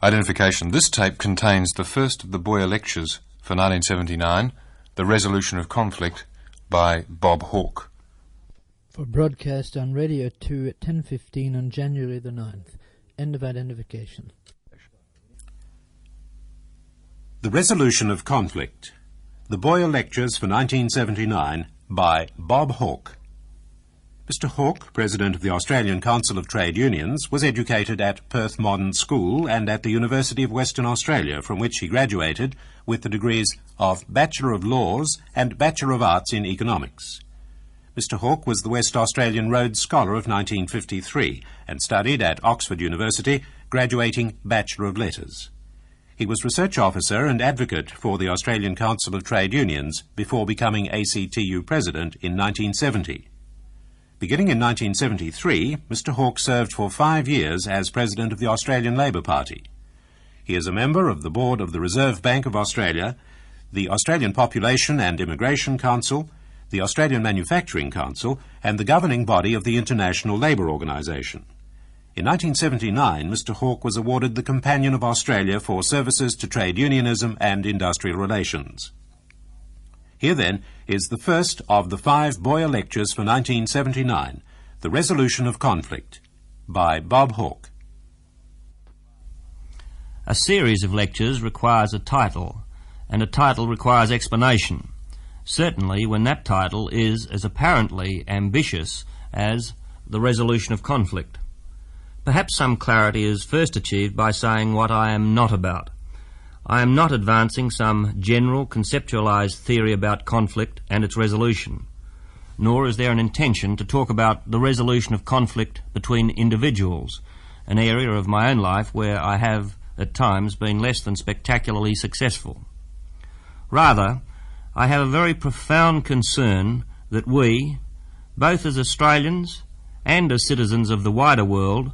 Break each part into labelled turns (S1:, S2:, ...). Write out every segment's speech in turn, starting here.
S1: Identification. This tape contains the first of the Boyer lectures for 1979, The Resolution of Conflict, by Bob Hawke.
S2: For broadcast on Radio 2 at 10:15 on January the 9th. End of identification.
S3: The Resolution of Conflict. The Boyer Lectures for 1979 by Bob Hawke. Mr. Hawke, President of the Australian Council of Trade Unions, was educated at Perth Modern School and at the University of Western Australia, from which he graduated with the degrees of Bachelor of Laws and Bachelor of Arts in Economics. Mr. Hawke was the West Australian Rhodes Scholar of 1953 and studied at Oxford University, graduating Bachelor of Letters. He was Research Officer and Advocate for the Australian Council of Trade Unions before becoming ACTU President in 1970. Beginning in 1973, Mr. Hawke served for 5 years as President of the Australian Labor Party. He is a member of the Board of the Reserve Bank of Australia, the Australian Population and Immigration Council, the Australian Manufacturing Council, and the governing body of the International Labour Organisation. In 1979, Mr. Hawke was awarded the Companion of Australia for services to trade unionism and industrial relations. Here, then, is the first of the 5 Boyer Lectures for 1979, The Resolution of Conflict, by Bob Hawke.
S4: A series of lectures requires a title, and a title requires explanation, certainly when that title is as apparently ambitious as The Resolution of Conflict. Perhaps some clarity is first achieved by saying what I am not about. I am not advancing some general conceptualized theory about conflict and its resolution, nor is there an intention to talk about the resolution of conflict between individuals, an area of my own life where I have at times been less than spectacularly successful. Rather, I have a very profound concern that we, both as Australians and as citizens of the wider world,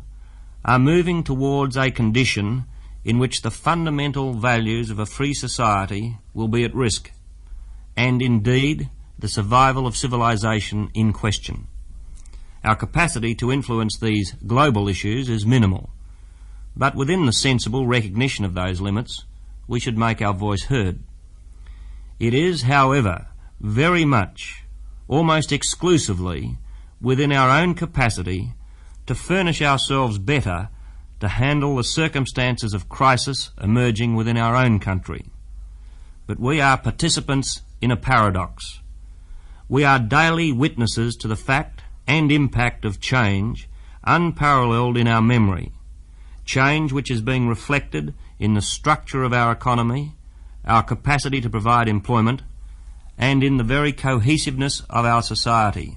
S4: are moving towards a condition in which the fundamental values of a free society will be at risk, and indeed the survival of civilization in question. Our capacity to influence these global issues is minimal, but within the sensible recognition of those limits, we should make our voice heard. It is, however, very much, almost exclusively, within our own capacity to furnish ourselves better to handle the circumstances of crisis emerging within our own country. But we are participants in a paradox. We are daily witnesses to the fact and impact of change unparalleled in our memory, change which is being reflected in the structure of our economy, our capacity to provide employment, and in the very cohesiveness of our society.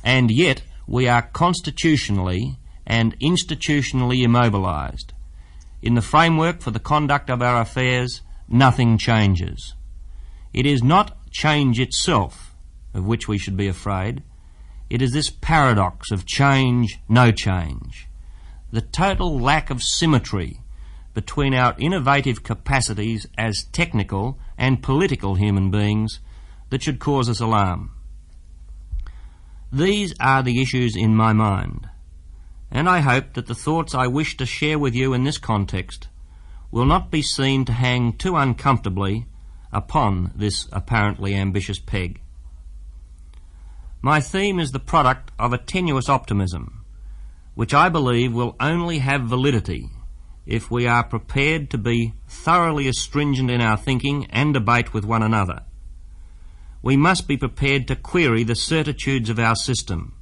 S4: And yet we are constitutionally and institutionally immobilised. In the framework for the conduct of our affairs, nothing changes. It is not change itself of which we should be afraid. It is this paradox of change, no change. The total lack of symmetry between our innovative capacities as technical and political human beings that should cause us alarm. These are the issues in my mind, and I hope that the thoughts I wish to share with you in this context will not be seen to hang too uncomfortably upon this apparently ambitious peg. My theme is the product of a tenuous optimism, which I believe will only have validity if we are prepared to be thoroughly astringent in our thinking and debate with one another. We must be prepared to query the certitudes of our system.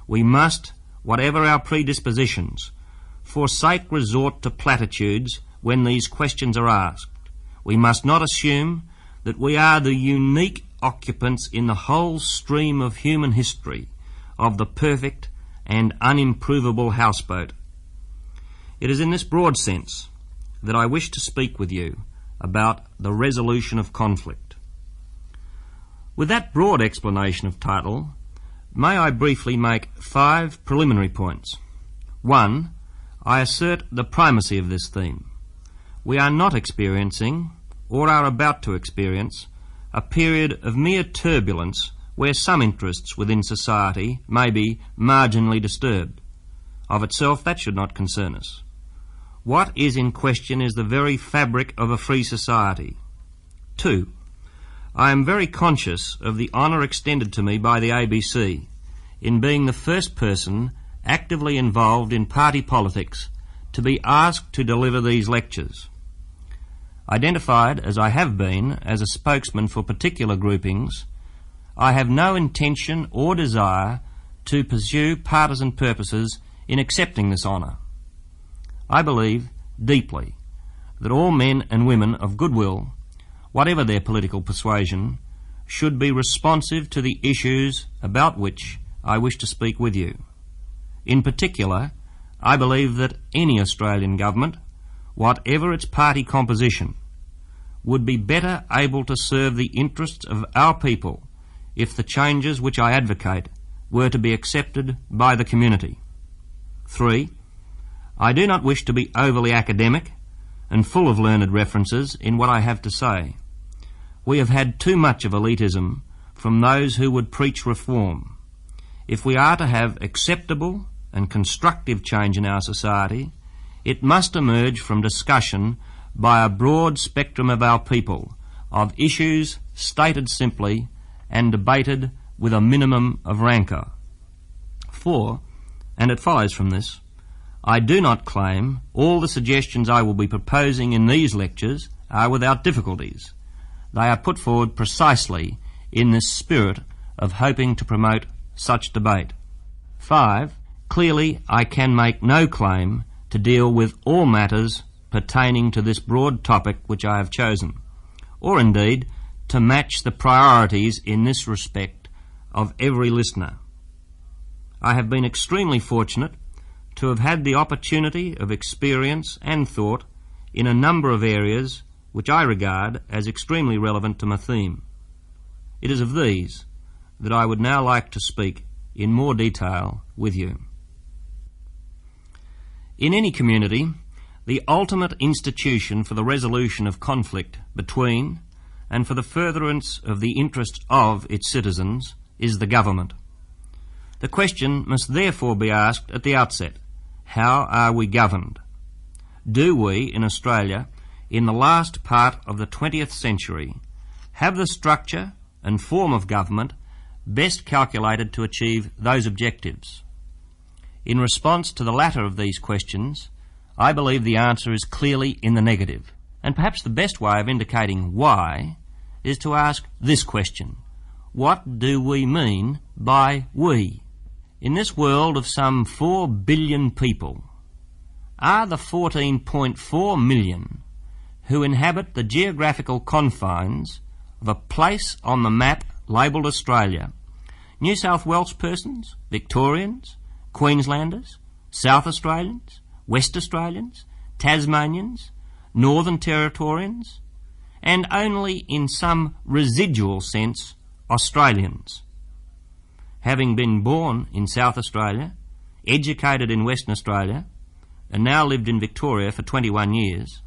S4: We must, whatever our predispositions, forsake resort to platitudes when these questions are asked. We must not assume that we are the unique occupants in the whole stream of human history of the perfect and unimprovable houseboat. It is in this broad sense that I wish to speak with you about the resolution of conflict. With that broad explanation of title, may I briefly make 5 preliminary points. 1. I assert the primacy of this theme. We are not experiencing, or are about to experience, a period of mere turbulence where some interests within society may be marginally disturbed. Of itself, that should not concern us. What is in question is the very fabric of a free society. 2. I am very conscious of the honour extended to me by the ABC in being the first person actively involved in party politics to be asked to deliver these lectures. Identified as I have been as a spokesman for particular groupings, I have no intention or desire to pursue partisan purposes in accepting this honour. I believe deeply that all men and women of goodwill, whatever their political persuasion, should be responsive to the issues about which I wish to speak with you. In particular, I believe that any Australian government, whatever its party composition, would be better able to serve the interests of our people if the changes which I advocate were to be accepted by the community. 3. I do not wish to be overly academic and full of learned references in what I have to say. We have had too much of elitism from those who would preach reform. If we are to have acceptable and constructive change in our society, it must emerge from discussion by a broad spectrum of our people of issues stated simply and debated with a minimum of rancour. 4. And it follows from this, I do not claim all the suggestions I will be proposing in these lectures are without difficulties. They are put forward precisely in this spirit of hoping to promote such debate. 5. Clearly, I can make no claim to deal with all matters pertaining to this broad topic which I have chosen, or indeed to match the priorities in this respect of every listener. I have been extremely fortunate to have had the opportunity of experience and thought in a number of areas which I regard as extremely relevant to my theme. It is of these that I would now like to speak in more detail with you. In any community, the ultimate institution for the resolution of conflict between and for the furtherance of the interests of its citizens is the government. The question must therefore be asked at the outset, how are we governed? Do we, in Australia, in the last part of the 20th century, have the structure and form of government best calculated to achieve those objectives? In response to the latter of these questions, I believe the answer is clearly in the negative, and perhaps the best way of indicating why is to ask this question: what do we mean by we? In this world of some 4 billion people, are the 14.4 million who inhabit the geographical confines of a place on the map labelled Australia New South Wales persons, Victorians, Queenslanders, South Australians, West Australians, Tasmanians, Northern Territorians, and only in some residual sense Australians? Having been born in South Australia, educated in Western Australia, and now lived in Victoria for 21 years,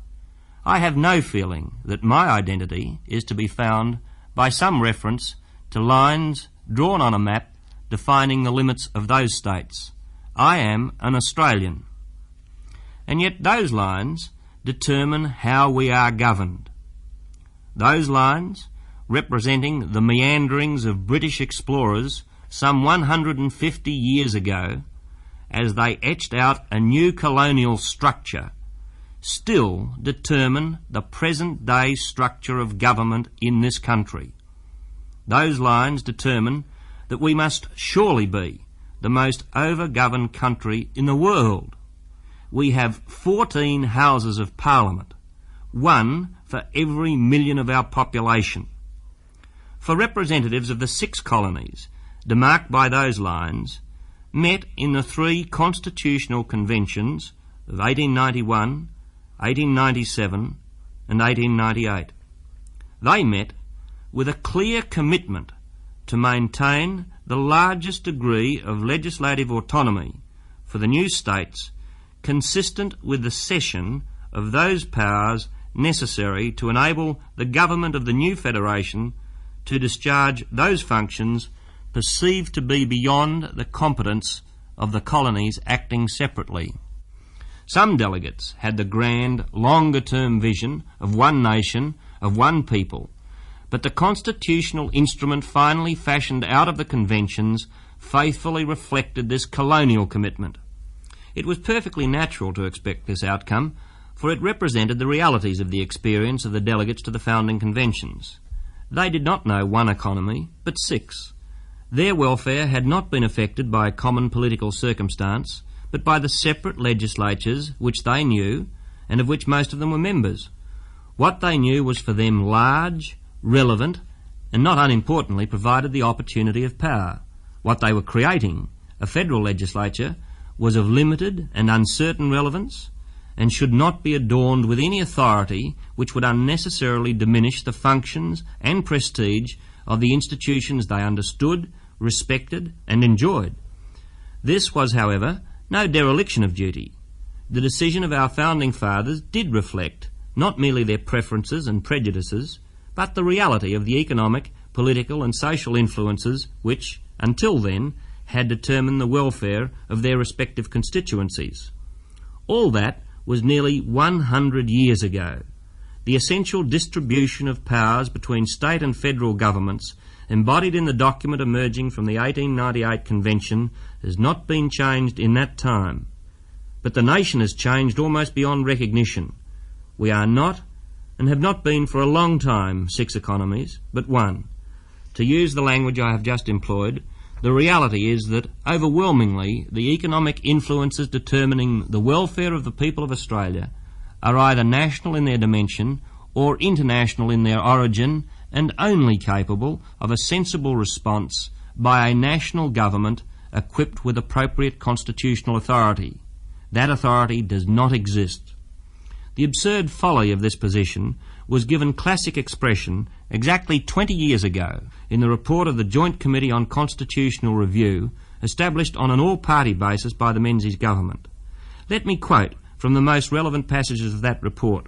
S4: I have no feeling that my identity is to be found by some reference to lines drawn on a map defining the limits of those states. I am an Australian. And yet those lines determine how we are governed. Those lines, representing the meanderings of British explorers some 150 years ago, as they etched out a new colonial structure, still determine the present-day structure of government in this country. Those lines determine that we must surely be the most over-governed country in the world. We have 14 Houses of Parliament, 1 for every million of our population. For representatives of the 6 colonies demarked by those lines met in the 3 constitutional conventions of 1891, 1897 and 1898. They met with a clear commitment to maintain the largest degree of legislative autonomy for the new states, consistent with the cession of those powers necessary to enable the government of the new federation to discharge those functions perceived to be beyond the competence of the colonies acting separately. Some delegates had the grand, longer-term vision of one nation, of one people, but the constitutional instrument finally fashioned out of the conventions faithfully reflected this colonial commitment. It was perfectly natural to expect this outcome, for it represented the realities of the experience of the delegates to the founding conventions. They did not know one economy, but six. Their welfare had not been affected by a common political circumstance, but by the separate legislatures which they knew, and of which most of them were members. What they knew was for them large, relevant, and not unimportantly provided the opportunity of power. What they were creating, a federal legislature, was of limited and uncertain relevance, and should not be adorned with any authority which would unnecessarily diminish the functions and prestige of the institutions they understood, respected, and enjoyed. This was, however, no dereliction of duty. The decision of our founding fathers did reflect not merely their preferences and prejudices, but the reality of the economic, political, and social influences which, until then, had determined the welfare of their respective constituencies. All that was nearly 100 years ago. The essential distribution of powers between state and federal governments, embodied in the document emerging from the 1898 Convention, has not been changed in that time. But the nation has changed almost beyond recognition. We are not, and have not been for a long time, six economies, but one. To use the language I have just employed, the reality is that, overwhelmingly, the economic influences determining the welfare of the people of Australia are either national in their dimension or international in their origin, and only capable of a sensible response by a national government equipped with appropriate constitutional authority. That authority does not exist. The absurd folly of this position was given classic expression exactly 20 years ago in the report of the Joint Committee on Constitutional Review, established on an all-party basis by the Menzies government. Let me quote from the most relevant passages of that report.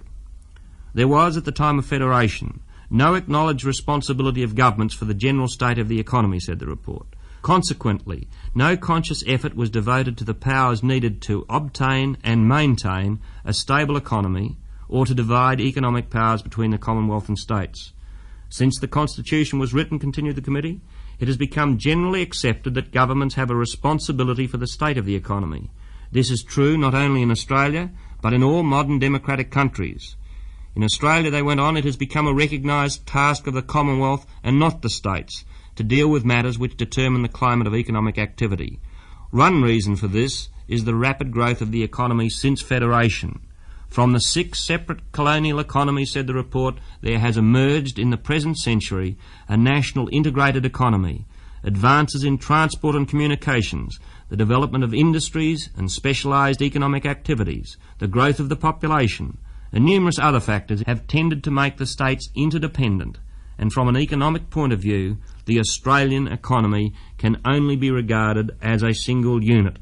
S4: There was, at the time of Federation, no acknowledged responsibility of governments for the general state of the economy, said the report. Consequently, no conscious effort was devoted to the powers needed to obtain and maintain a stable economy, or to divide economic powers between the Commonwealth and states. Since the Constitution was written, continued the committee, it has become generally accepted that governments have a responsibility for the state of the economy. This is true not only in Australia, but in all modern democratic countries. In Australia, they went on, it has become a recognised task of the Commonwealth and not the states to deal with matters which determine the climate of economic activity. One reason for this is the rapid growth of the economy since Federation. From the 6 separate colonial economies, said the report, there has emerged in the present century a national integrated economy. Advances in transport and communications, the development of industries and specialised economic activities, the growth of the population, and numerous other factors have tended to make the states interdependent, and from an economic point of view, the Australian economy can only be regarded as a single unit.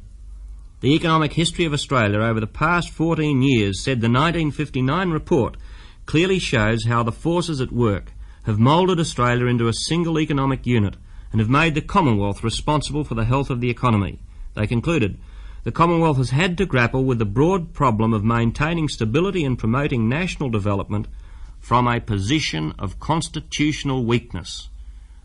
S4: The economic history of Australia over the past 14 years, said the 1959 report, clearly shows how the forces at work have moulded Australia into a single economic unit and have made the Commonwealth responsible for the health of the economy. They concluded, the Commonwealth has had to grapple with the broad problem of maintaining stability and promoting national development from a position of constitutional weakness.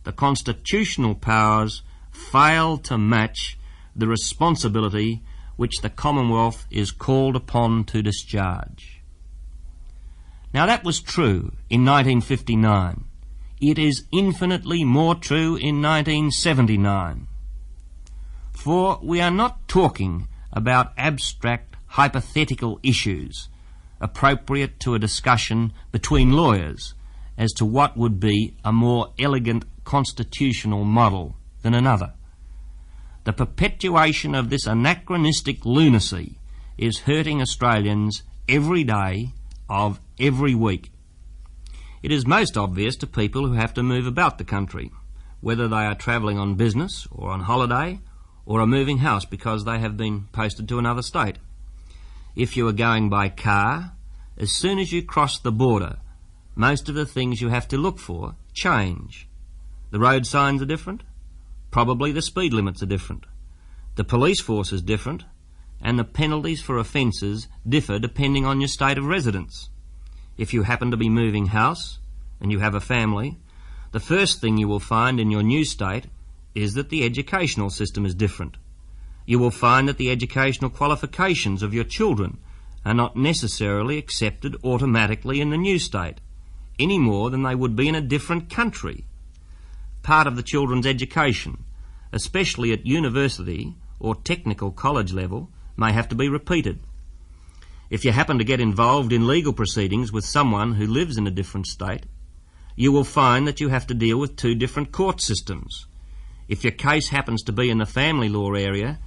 S4: The constitutional powers fail to match the responsibility which the Commonwealth is called upon to discharge. Now that was true in 1959. It is infinitely more true in 1979. For we are not talking about abstract, hypothetical issues appropriate to a discussion between lawyers as to what would be a more elegant constitutional model than another. The perpetuation of this anachronistic lunacy is hurting Australians every day of every week. It is most obvious to people who have to move about the country, whether they are travelling on business or on holiday or are moving house because they have been posted to another state. If you are going by car, as soon as you cross the border, most of the things you have to look for change. The road signs are different. Probably the speed limits are different. The police force is different. and the penalties for offences differ depending on your state of residence. If you happen to be moving house and you have a family, the first thing you will find in your new state is that the educational system is different. You will find that the educational qualifications of your children are not necessarily accepted automatically in the new state, any more than they would be in a different country. Part of the children's education, especially at university or technical college level, may have to be repeated. If you happen to get involved in legal proceedings with someone who lives in a different state, you will find that you have to deal with two different court systems. If your case happens to be in the family law area,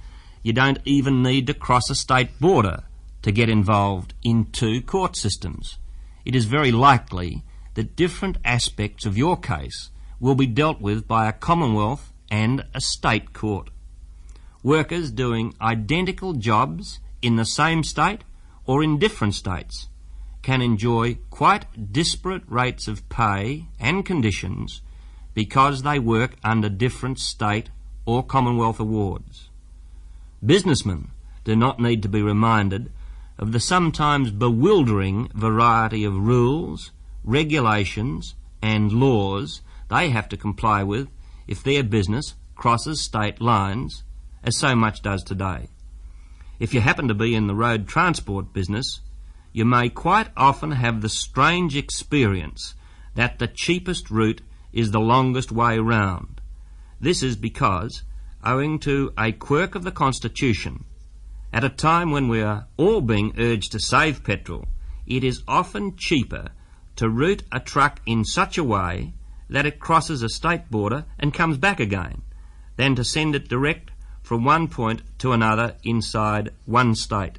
S4: you don't even need to cross a state border to get involved in two court systems. It is very likely that different aspects of your case will be dealt with by a Commonwealth and a state court. Workers doing identical jobs in the same state or in different states can enjoy quite disparate rates of pay and conditions because they work under different state or Commonwealth awards. Businessmen do not need to be reminded of the sometimes bewildering variety of rules, regulations and laws they have to comply with if their business crosses state lines, as so much does today. If you happen to be in the road transport business, you may quite often have the strange experience that the cheapest route is the longest way round. This is because, owing to a quirk of the Constitution, at a time when we are all being urged to save petrol, it is often cheaper to route a truck in such a way that it crosses a state border and comes back again, than to send it direct from one point to another inside one state.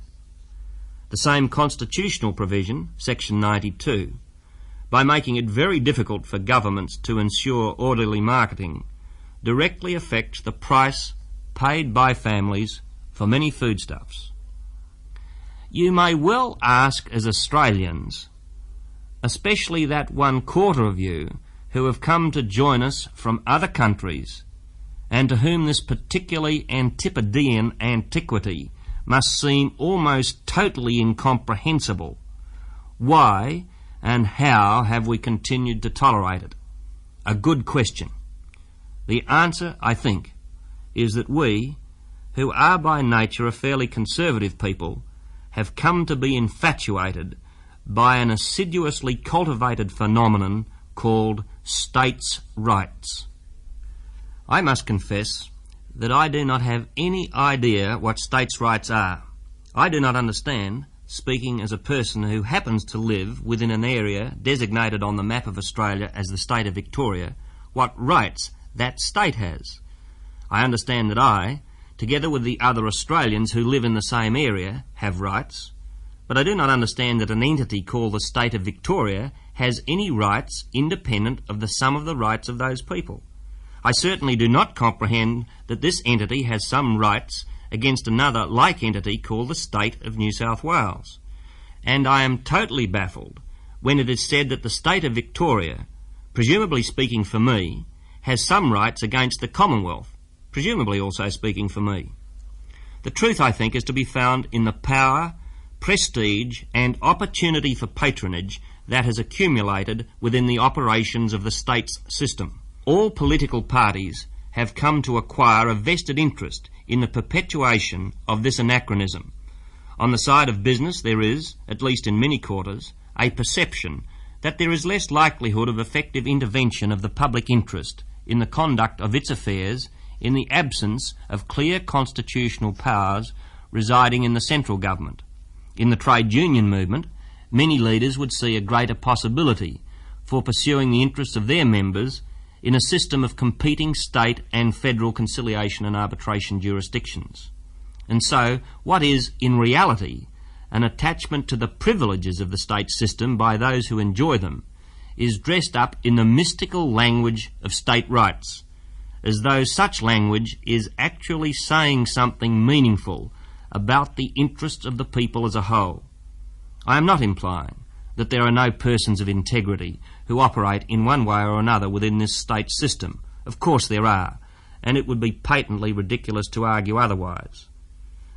S4: The same constitutional provision, Section 92, by making it very difficult for governments to ensure orderly marketing, directly affects the price paid by families for many foodstuffs. You may well ask as Australians, especially that 1/4 of you who have come to join us from other countries and to whom this particularly Antipodean antiquity must seem almost totally incomprehensible, why and how have we continued to tolerate it? A good question. The answer, I think, is that we, who are by nature a fairly conservative people, have come to be infatuated by an assiduously cultivated phenomenon called states' rights. I must confess that I do not have any idea what states' rights are. I do not understand, speaking as a person who happens to live within an area designated on the map of Australia as the state of Victoria, what rights that state has. I understand that I, together with the other Australians who live in the same area, have rights, but I do not understand that an entity called the state of Victoria has any rights independent of the sum of the rights of those people. I certainly do not comprehend that this entity has some rights against another like entity called the state of New South Wales. And I am totally baffled when it is said that the state of Victoria, presumably speaking for me, has some rights against the Commonwealth, presumably also speaking for me. The truth, I think, is to be found in the power, prestige and opportunity for patronage that has accumulated within the operations of the state's system. All political parties have come to acquire a vested interest in the perpetuation of this anachronism. On the side of business there is, at least in many quarters, a perception that there is less likelihood of effective intervention of the public interest in the conduct of its affairs in the absence of clear constitutional powers residing in the central government. In the trade union movement, many leaders would see a greater possibility for pursuing the interests of their members in a system of competing state and federal conciliation and arbitration jurisdictions. And so, what is, in reality, an attachment to the privileges of the state system by those who enjoy them, is dressed up in the mystical language of state rights, as though such language is actually saying something meaningful about the interests of the people as a whole. I am not implying that there are no persons of integrity who operate in one way or another within this state system. Of course there are, and it would be patently ridiculous to argue otherwise.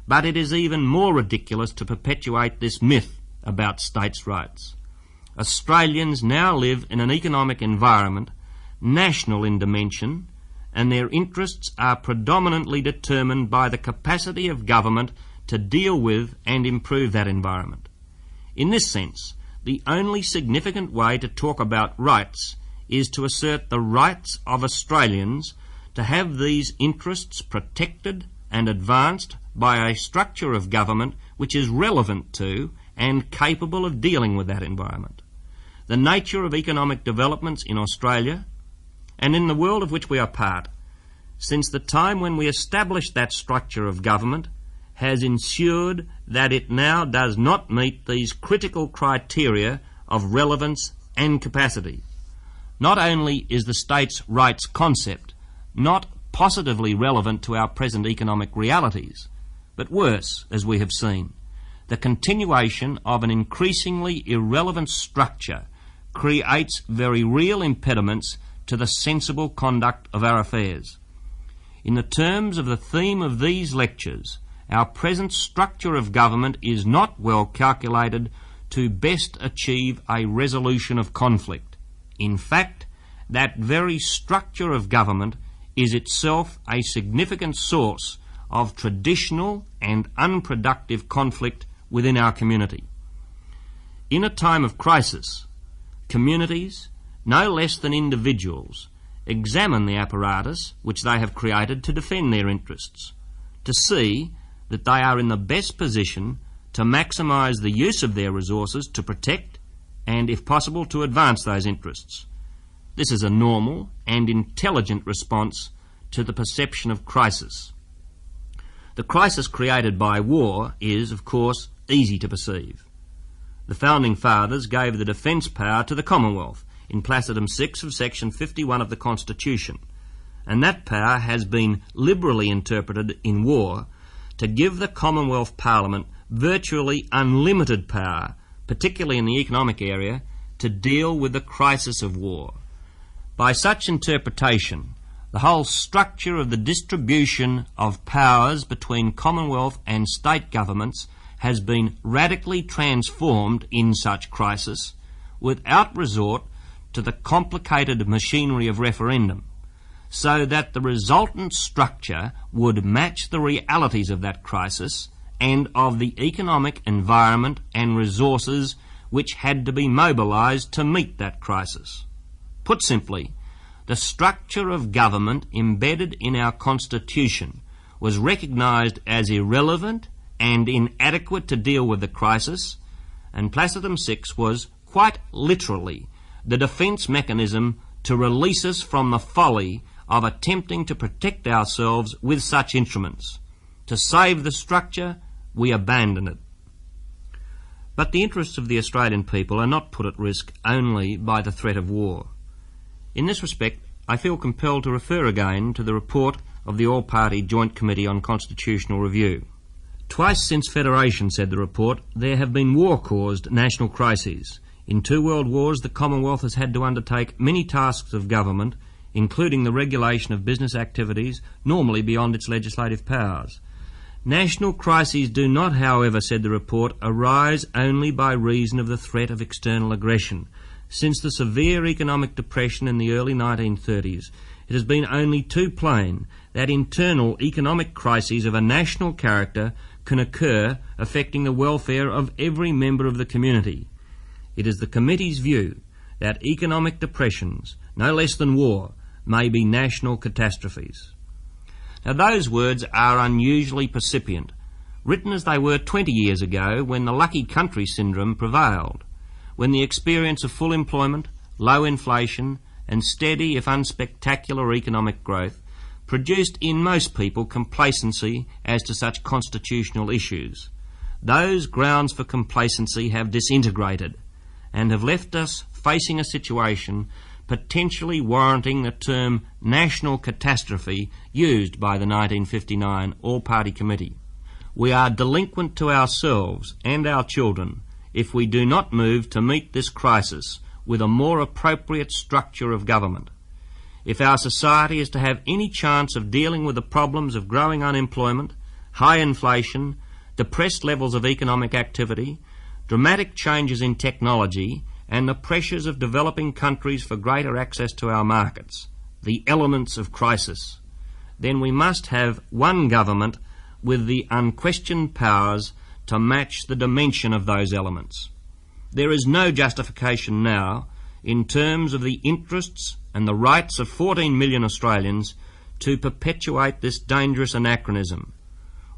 S4: But it is even more ridiculous to perpetuate this myth about states' rights. Australians now live in an economic environment, national in dimension, and their interests are predominantly determined by the capacity of government to deal with and improve that environment. In this sense, the only significant way to talk about rights is to assert the rights of Australians to have these interests protected and advanced by a structure of government which is relevant to and capable of dealing with that environment. The nature of economic developments in Australia and in the world of which we are part, since the time when we established that structure of government, has ensured that it now does not meet these critical criteria of relevance and capacity. Not only is the states' rights concept not positively relevant to our present economic realities, but worse, as we have seen, the continuation of an increasingly irrelevant structure creates very real impediments to the sensible conduct of our affairs. In the terms of the theme of these lectures, our present structure of government is not well calculated to best achieve a resolution of conflict. In fact, that very structure of government is itself a significant source of traditional and unproductive conflict within our community. In a time of crisis, communities, no less than individuals, examine the apparatus which they have created to defend their interests, to see that they are in the best position to maximise the use of their resources to protect and, if possible, to advance those interests. This is a normal and intelligent response to the perception of crisis. The crisis created by war is, of course, easy to perceive. The Founding Fathers gave the defence power to the Commonwealth in Placidum 6 of Section 51 of the Constitution, and that power has been liberally interpreted in war to give the Commonwealth Parliament virtually unlimited power, particularly in the economic area, to deal with the crisis of war. By such interpretation, the whole structure of the distribution of powers between Commonwealth and state governments has been radically transformed in such crisis without resort to the complicated machinery of referendum, so that the resultant structure would match the realities of that crisis and of the economic environment and resources which had to be mobilised to meet that crisis. Put simply, the structure of government embedded in our Constitution was recognised as irrelevant and inadequate to deal with the crisis, and Placidum 6 was quite literally the defence mechanism to release us from the folly of attempting to protect ourselves with such instruments. To save the structure, we abandon it. But the interests of the Australian people are not put at risk only by the threat of war. In this respect, I feel compelled to refer again to the report of the All-Party Joint Committee on Constitutional Review. Twice since Federation, said the report, there have been war-caused national crises. In 2 world wars, the Commonwealth has had to undertake many tasks of government, including the regulation of business activities, normally beyond its legislative powers. National crises do not, however, said the report, arise only by reason of the threat of external aggression. Since the severe economic depression in the early 1930s, it has been only too plain that internal economic crises of a national character can occur affecting the welfare of every member of the community. It is the Committee's view that economic depressions, no less than war, may be national catastrophes. Now those words are unusually percipient, written as they were 20 years ago when the lucky country syndrome prevailed, when the experience of full employment, low inflation and steady if unspectacular economic growth produced in most people complacency as to such constitutional issues. Those grounds for complacency have disintegrated and have left us facing a situation potentially warranting the term national catastrophe used by the 1959 All-Party Committee. We are delinquent to ourselves and our children if we do not move to meet this crisis with a more appropriate structure of government. If our society is to have any chance of dealing with the problems of growing unemployment, high inflation, depressed levels of economic activity, dramatic changes in technology, and the pressures of developing countries for greater access to our markets, the elements of crisis, then we must have one government with the unquestioned powers to match the dimension of those elements. There is no justification now, in terms of the interests and the rights of 14 million Australians, to perpetuate this dangerous anachronism.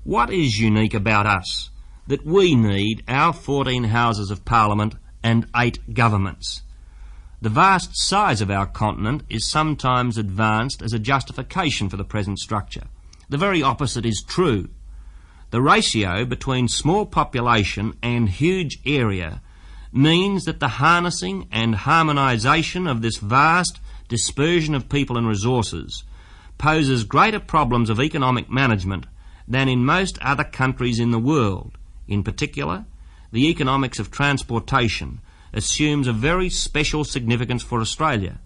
S4: What is unique about us that we need our 14 Houses of Parliament and 8 governments? The vast size of our continent is sometimes advanced as a justification for the present structure. The very opposite is true. The ratio between small population and huge area means that the harnessing and harmonisation of this vast dispersion of people and resources poses greater problems of economic management than in most other countries in the world. In particular, the economics of transportation assumes a very special significance for Australia.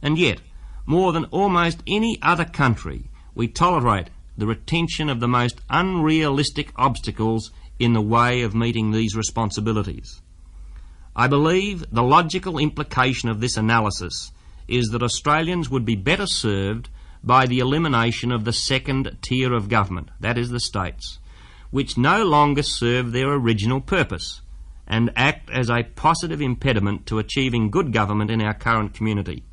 S4: And yet, more than almost any other country, we tolerate the retention of the most unrealistic obstacles in the way of meeting these responsibilities. I believe the logical implication of this analysis is that Australians would be better served by the elimination of the second tier of government, that is the states, which no longer serve their original purpose and act as a positive impediment to achieving good government in our current community.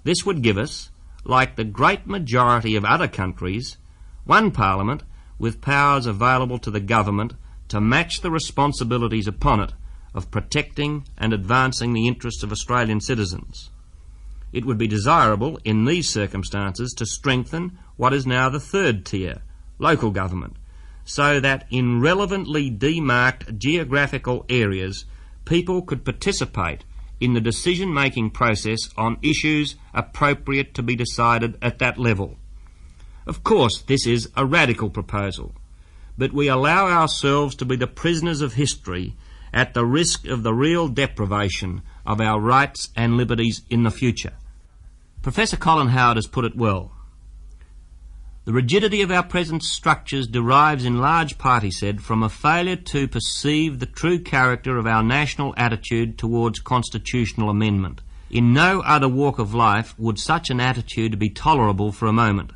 S4: This would give us, like the great majority of other countries, one parliament with powers available to the government to match the responsibilities upon it of protecting and advancing the interests of Australian citizens. It would be desirable in these circumstances to strengthen what is now the third tier, local government, so that in relevantly demarked geographical areas people could participate in the decision-making process on issues appropriate to be decided at that level. Of course, this is a radical proposal, but we allow ourselves to be the prisoners of history at the risk of the real deprivation of our rights and liberties in the future. Professor Colin Howard has put it well. The rigidity of our present structures derives in large part, he said, from a failure to perceive the true character of our national attitude towards constitutional amendment. In no other walk of life would such an attitude be tolerable for a moment.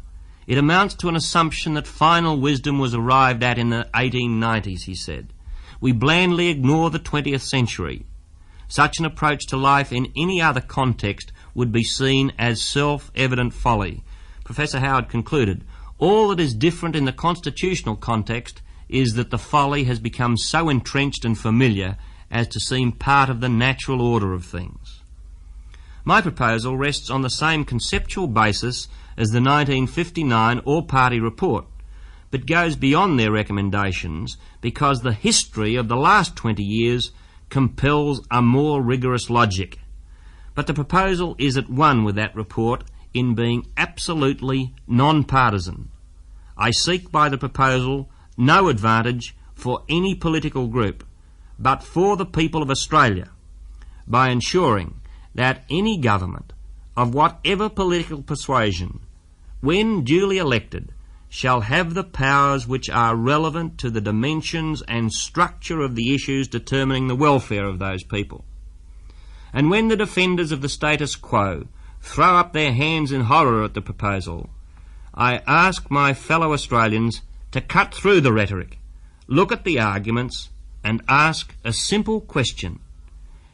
S4: It amounts to an assumption that final wisdom was arrived at in the 1890s, he said. We blandly ignore the 20th century. Such an approach to life in any other context would be seen as self-evident folly. Professor Howard concluded, all that is different in the constitutional context is that the folly has become so entrenched and familiar as to seem part of the natural order of things. My proposal rests on the same conceptual basis as the 1959 All-Party Report, but goes beyond their recommendations because the history of the last 20 years compels a more rigorous logic. But the proposal is at one with that report in being absolutely non-partisan. I seek by the proposal no advantage for any political group, but for the people of Australia, by ensuring that any government of whatever political persuasion, when duly elected, shall have the powers which are relevant to the dimensions and structure of the issues determining the welfare of those people. And when the defenders of the status quo throw up their hands in horror at the proposal, I ask my fellow Australians to cut through the rhetoric, look at the arguments, and ask a simple question.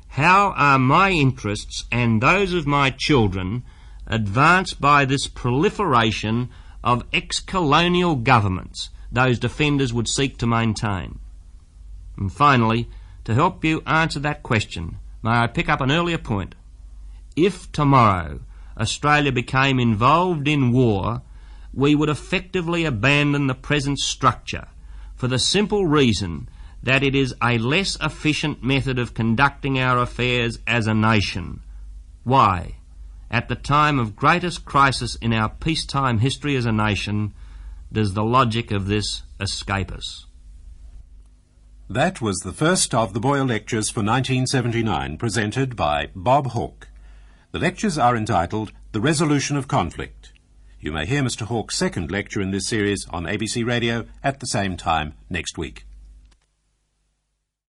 S4: How are my interests and those of my children advanced by this proliferation of ex-colonial governments those defenders would seek to maintain? And finally, to help you answer that question, may I pick up an earlier point? If tomorrow Australia became involved in war, we would effectively abandon the present structure for the simple reason that it is a less efficient method of conducting our affairs as a nation. Why? At the time of greatest crisis in our peacetime history as a nation, does the logic of this escape us?
S3: That was the first of the Boyle Lectures for 1979, presented by Bob Hawke. The lectures are entitled The Resolution of Conflict. You may hear Mr. Hawke's second lecture in this series on ABC Radio at the same time next week.